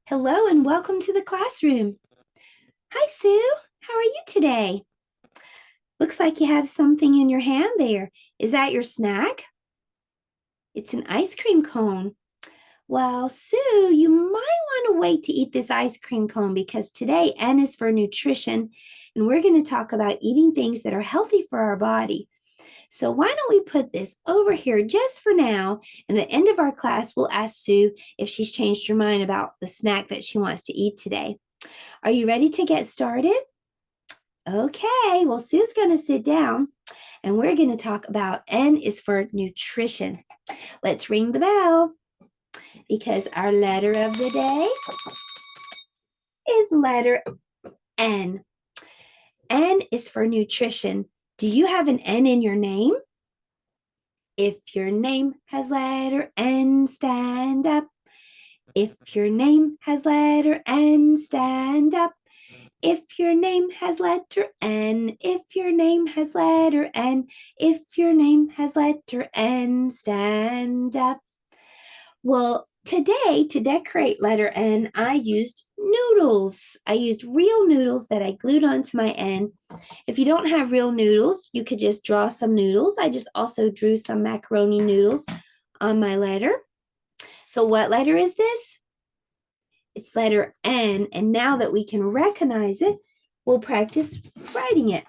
Hello and welcome to the classroom. Hi, Sue. How are you today? Looks like you have something in your hand there. Is that your snack? It's an ice cream cone. Well, Sue, you might want to wait to eat this ice cream cone because today N is for nutrition, and we're going to talk about eating things that are healthy for our body. So why don't we put this over here just for now? And the end of our class, we'll ask Sue if she's changed her mind about the snack that she wants to eat today. Are you ready to get started? Okay, well, Sue's going to sit down and we're going to talk about N is for nutrition. Let's ring the bell because our letter of the day is letter N. N is for nutrition. Do you have an N in your name? If your name has letter N, stand up. If your name has letter N, stand up. If your name has letter N, if your name has letter N, if your name has letter N, stand up. Well, today to decorate letter N, I used noodles. I used real noodles that I glued onto my N. If you don't have real noodles, you could just draw some noodles. I just also drew some macaroni noodles on my letter. So what letter is this? It's letter N, and now that we can recognize it, we'll practice writing it.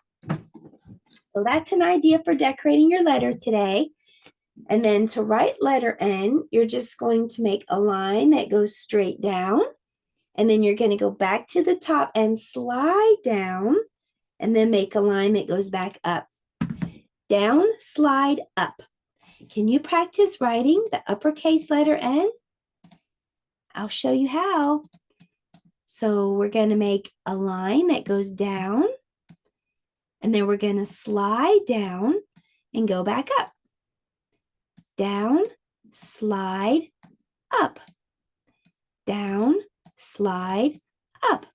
So that's an idea for decorating your letter today. And then to write letter N, you're just going to make a line that goes straight down, and then you're going to go back to the top and slide down, and then make a line that goes back up. Down, slide, up. Can you practice writing the uppercase letter N? I'll show you how. So we're going to make a line that goes down, and then we're going to slide down and go back up. Down, slide, up. Down, slide, up.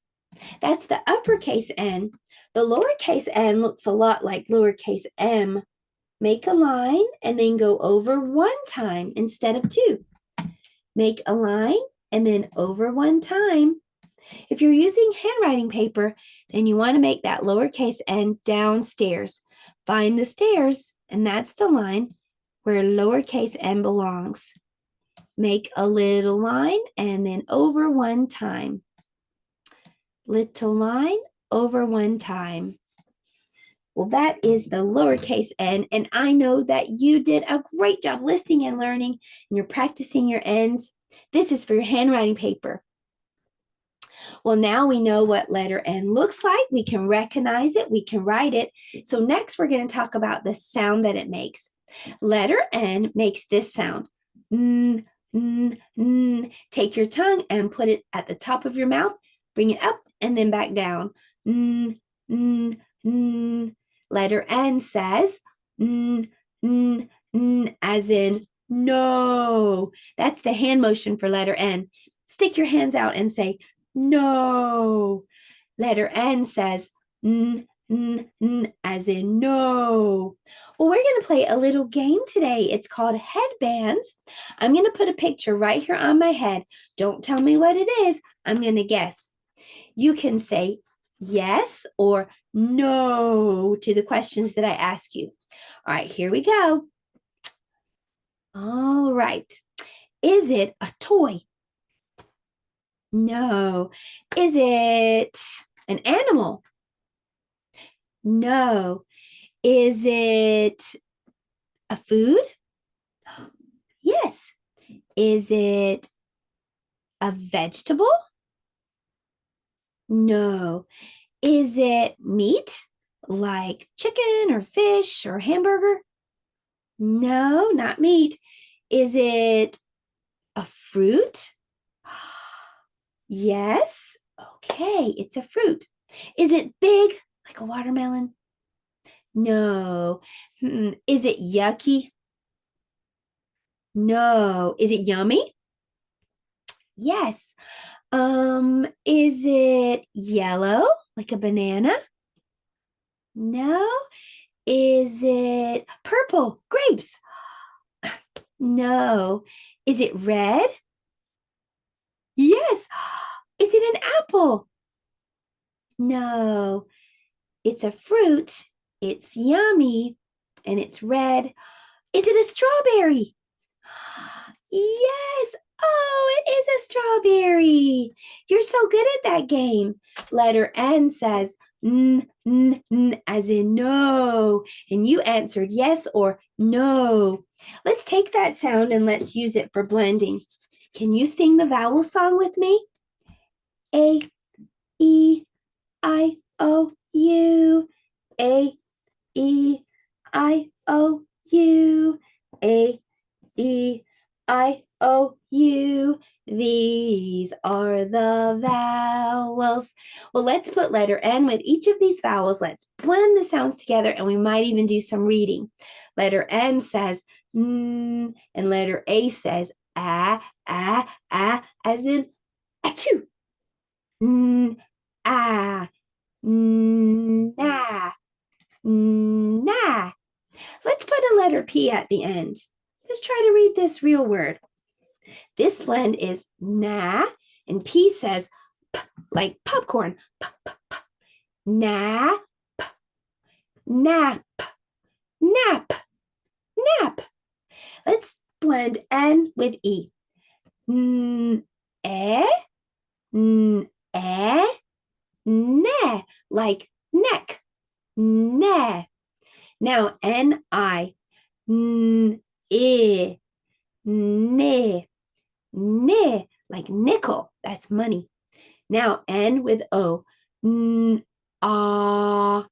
That's the uppercase N. The lowercase n looks a lot like lowercase m. Make a line and then go over one time instead of two. Make a line and then over one time. If you're using handwriting paper, then you want to make that lowercase n downstairs. Find the stairs, and that's the line where lowercase n belongs. Make a little line and then over one time. Little line over one time. Well, that is the lowercase n, and I know that you did a great job listening and learning, and you're practicing your N's. This is for your handwriting paper. Well, now we know what letter N looks like. We can recognize it. We can write it. So next, we're going to talk about the sound that it makes. Letter N makes this sound. N, n, n. Take your tongue and put it at the top of your mouth. Bring it up and then back down. N, n, n. Letter N says n, n, n, as in no. That's the hand motion for letter N. Stick your hands out and say no. Letter N says n, n, n, as in no. Well, we're going to play a little game today. It's called headbands. I'm going to put a picture right here on my head. Don't tell me what it is. I'm going to guess. You can say yes or no to the questions that I ask you. All right, here we go. All right. Is it a toy? No. Is it an animal? No. Is it a food? Yes. Is it a vegetable? No. Is it meat like chicken or fish or hamburger? No, not meat. Is it a fruit? Yes. Okay, it's a fruit. Is it big like a watermelon? No. Is it yucky? No. Is it yummy? Yes. Is it yellow like a banana? No. Is it purple? Grapes? No. Is it red? Yes. Is it an apple? No, it's a fruit. It's yummy and it's red. Is it a strawberry? Yes. Oh, it is a strawberry. You're so good at that game. Letter N says n, n, n, as in no. And you answered yes or no. Let's take that sound and let's use it for blending. Can you sing the vowel song with me? A, E, I, O, U. A, E, I, O, U. A, E, I, O, U. These are the vowels. Well, let's put letter N with each of these vowels. Let's blend the sounds together, and we might even do some reading. Letter N says and letter A says as in achoo. Ah, nah, nah. Let's put a letter P at the end. Let's try to read this real word. This blend is na, and P says p, like popcorn. P, p, p. Nap, nap, nap, nap. Let's blend N with E. Eh, eh, ne, like neck. Ne. Now N-I. I. Ne. Ne, like nickel. That's money. Now N with O. Ah.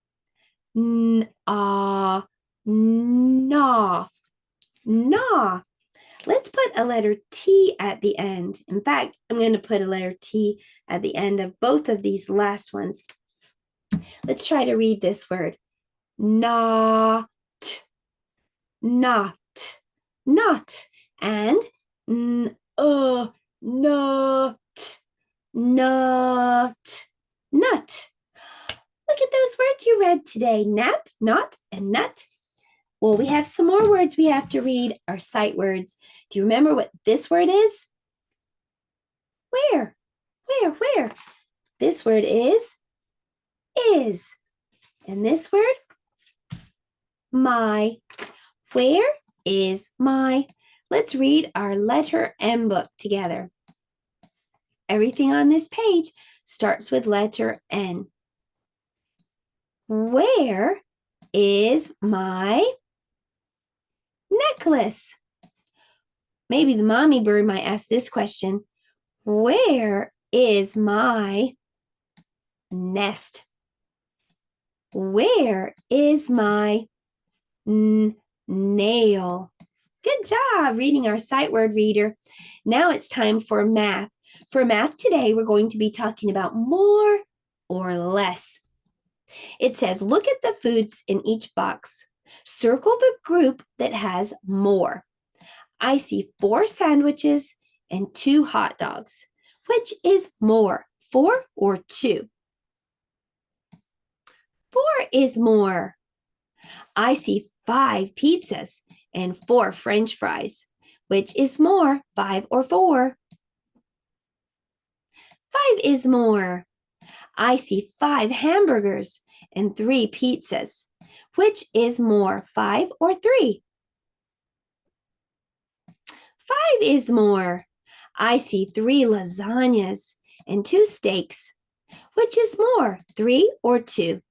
Ah. Nah. Nah. Let's put a letter T at the end. In fact, I'm going to put a letter T at the end of both of these last ones. Let's try to read this word. Not, not, not. And not, not, nut. Look at those words you read today. Nap, not, and nut. Well, we have some more words we have to read, our sight words. Do you remember what this word is? Where? This word is. And this word? My. Where is my? Let's read our letter M book together. Everything on this page starts with letter N. Where is my necklace? Maybe the mommy bird might ask this question. Where is my nest? Where is my nail? Good job reading our sight word reader. Now it's time for math. For math today, we're going to be talking about more or less. It says, look at the foods in each box. Circle the group that has more. I see 4 sandwiches and 2 hot dogs. Which is more, 4 or 2? 4 is more. I see 5 pizzas and 4 French fries. Which is more, 5 or 4? 5 is more. I see 5 hamburgers and 3 pizzas. Which is more, 5 or 3? 5 is more. I see 3 lasagnas and 2 steaks. Which is more, 3 or 2?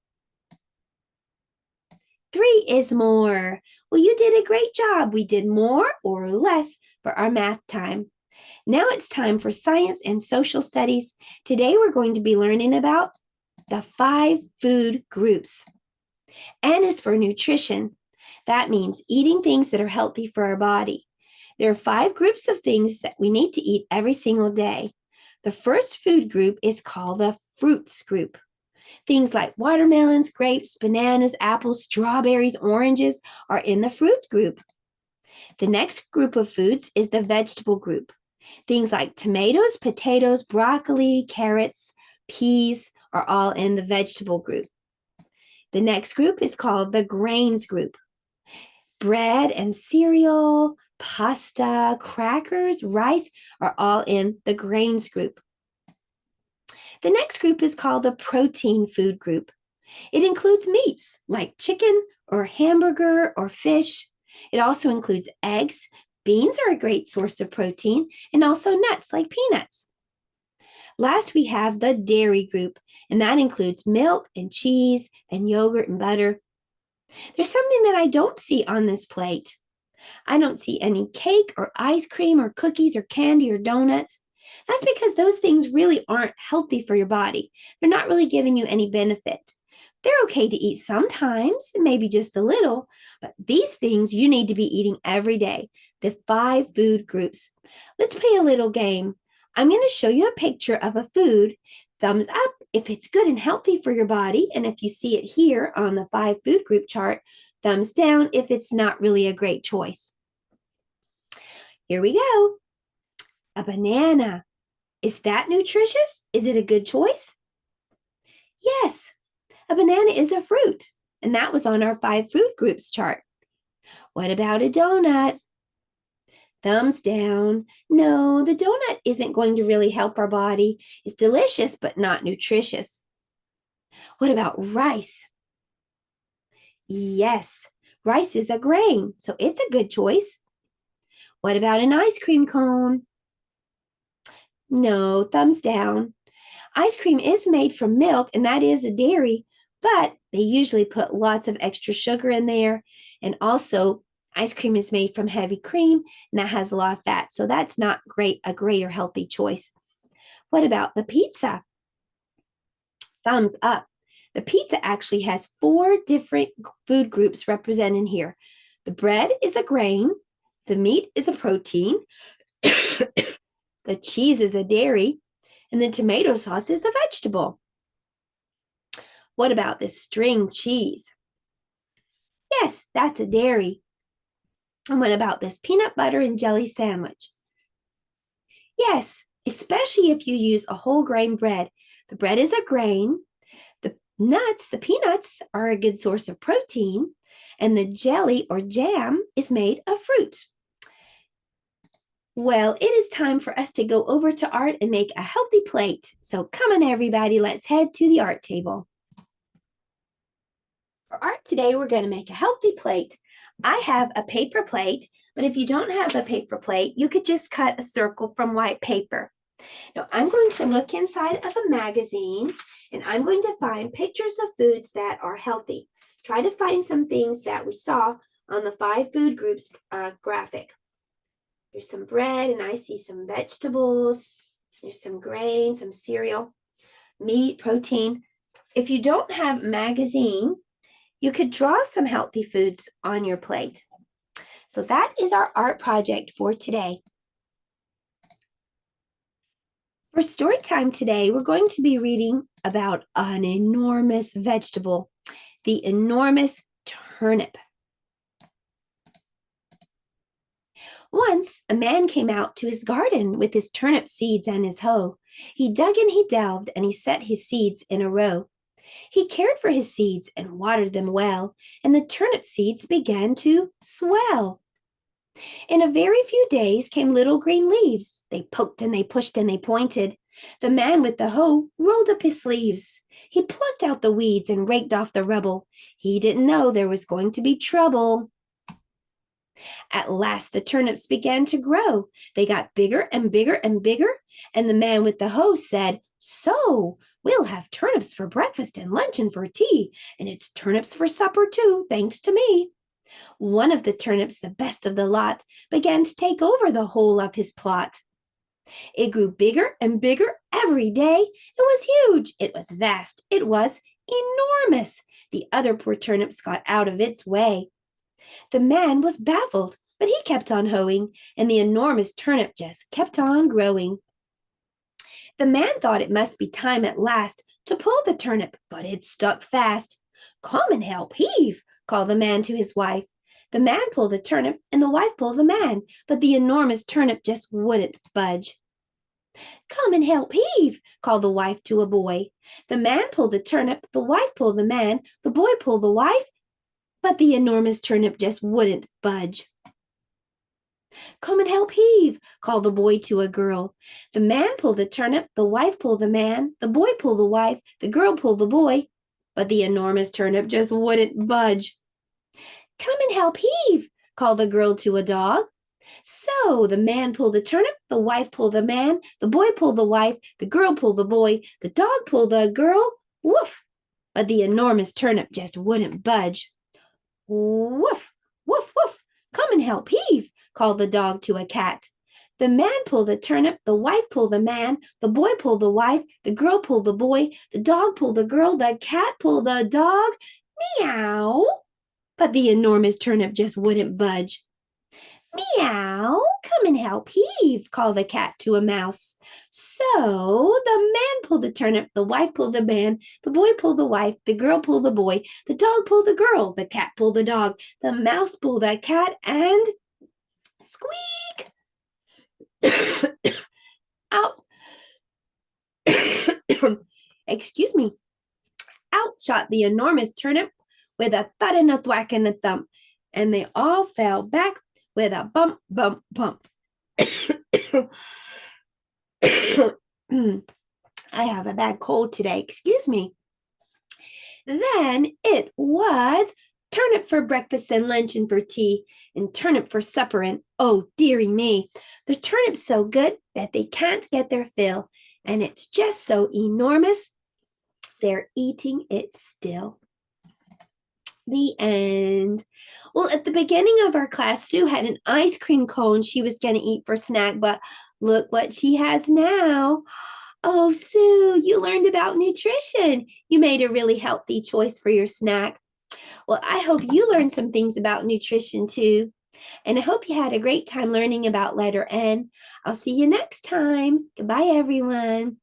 3 is more. Well, you did a great job. We did more or less for our math time. Now it's time for science and social studies. Today we're going to be learning about the 5 food groups. N is for nutrition. That means eating things that are healthy for our body. There are 5 groups of things that we need to eat every single day. The first food group is called the fruits group. Things like watermelons, grapes, bananas, apples, strawberries, oranges are in the fruit group. The next group of foods is the vegetable group. Things like tomatoes, potatoes, broccoli, carrots, peas are all in the vegetable group. The next group is called the grains group. Bread and cereal, pasta, crackers, rice are all in the grains group. The next group is called the protein food group. It includes meats like chicken or hamburger or fish. It also includes eggs. Beans are a great source of protein, and also nuts like peanuts. Last, we have the dairy group, and that includes milk and cheese and yogurt and butter. There's something that I don't see on this plate. I don't see any cake or ice cream or cookies or candy or donuts. That's because those things really aren't healthy for your body. They're not really giving you any benefit. They're okay to eat sometimes, maybe just a little, but these things you need to be eating every day, the 5 food groups. Let's play a little game. I'm going to show you a picture of a food. Thumbs up if it's good and healthy for your body, and if you see it here on the 5 food group chart, thumbs down if it's not really a great choice. Here we go. A banana. Is that nutritious? Is it a good choice? Yes, a banana is a fruit, and that was on our 5 food groups chart. What about a donut? Thumbs down. No, the donut isn't going to really help our body. It's delicious, but not nutritious. What about rice? Yes, rice is a grain, so it's a good choice. What about an ice cream cone? No, thumbs down. Ice cream is made from milk, and that is a dairy, but they usually put lots of extra sugar in there. And also, ice cream is made from heavy cream, and that has a lot of fat, so that's not a great or healthy choice. What about the pizza? Thumbs up. The pizza actually has 4 different food groups represented here. The bread is a grain, the meat is a protein, the cheese is a dairy, and the tomato sauce is a vegetable. What about this string cheese? Yes, that's a dairy. And what about this peanut butter and jelly sandwich? Yes, especially if you use a whole grain bread. The bread is a grain. The peanuts are a good source of protein, and the jelly or jam is made of fruit. Well, it is time for us to go over to art and make a healthy plate. So come on, everybody, let's head to the art table. For art today, we're going to make a healthy plate. I have a paper plate, but if you don't have a paper plate, you could just cut a circle from white paper. Now, I'm going to look inside of a magazine, and I'm going to find pictures of foods that are healthy. Try to find some things that we saw on the 5 food groups graphic. There's some bread, and I see some vegetables. There's some grain, some cereal, meat, protein. If you don't have a magazine, you could draw some healthy foods on your plate. So that is our art project for today. For story time today, we're going to be reading about an enormous vegetable, the enormous turnip. Once, a man came out to his garden with his turnip seeds and his hoe. He dug and he delved, and he set his seeds in a row. He cared for his seeds and watered them well, and the turnip seeds began to swell. In a very few days came little green leaves. They poked and they pushed and they pointed. The man with the hoe rolled up his sleeves. He plucked out the weeds and raked off the rubble. He didn't know there was going to be trouble. At last the turnips began to grow. They got bigger and bigger and bigger, and the man with the hoe said, "So, we'll have turnips for breakfast and lunch and for tea, and it's turnips for supper too, thanks to me." One of the turnips, the best of the lot, began to take over the whole of his plot. It grew bigger and bigger every day. It was huge. It was vast. It was enormous. The other poor turnips got out of its way. The man was baffled, but he kept on hoeing, and the enormous turnip just kept on growing. The man thought it must be time at last to pull the turnip, but it stuck fast. "Come and help heave," called the man to his wife. The man pulled the turnip, and the wife pulled the man, but the enormous turnip just wouldn't budge. "Come and help heave," called the wife to a boy. The man pulled the turnip, the wife pulled the man, the boy pulled the wife, but the enormous turnip just wouldn't budge. Come and help heave, called the boy to a girl. The man pulled the turnip, the wife pulled the man, the boy pulled the wife, the girl pulled the boy, but the enormous turnip just wouldn't budge. Come and help heave, called the girl to a dog. So the man pulled the turnip, the wife pulled the man, the boy pulled the wife, the girl pulled the boy, the dog pulled the girl. Woof! But the enormous turnip just wouldn't budge. Woof! Woof! Woof! Come and help heave, called the dog to a cat. The man pulled the turnip, the wife pulled the man, the boy pulled the wife, the girl pulled the boy, the dog pulled the girl, the cat pulled the dog. Meow! But the enormous turnip just wouldn't budge. Meow, come and help heave, called the cat to a mouse. So the man pulled the turnip, the wife pulled the man, the boy pulled the wife, the girl pulled the boy, the dog pulled the girl, the cat pulled the dog, the mouse pulled the cat, and squeak! Out. Excuse me. Out shot the enormous turnip with a thud and a thwack and a thump, and they all fell back with a bump, bump, bump. I have a bad cold today. Excuse me. Then it was turnip for breakfast and lunch and for tea, and turnip for supper, and oh, dearie me, the turnip's so good that they can't get their fill, and it's just so enormous, they're eating it still. The end. Well, at the beginning of our class, Sue had an ice cream cone she was going to eat for snack, but look what she has now. Oh, Sue, you learned about nutrition. You made a really healthy choice for your snack. Well, I hope you learned some things about nutrition too. And I hope you had a great time learning about letter N. I'll see you next time. Goodbye, everyone.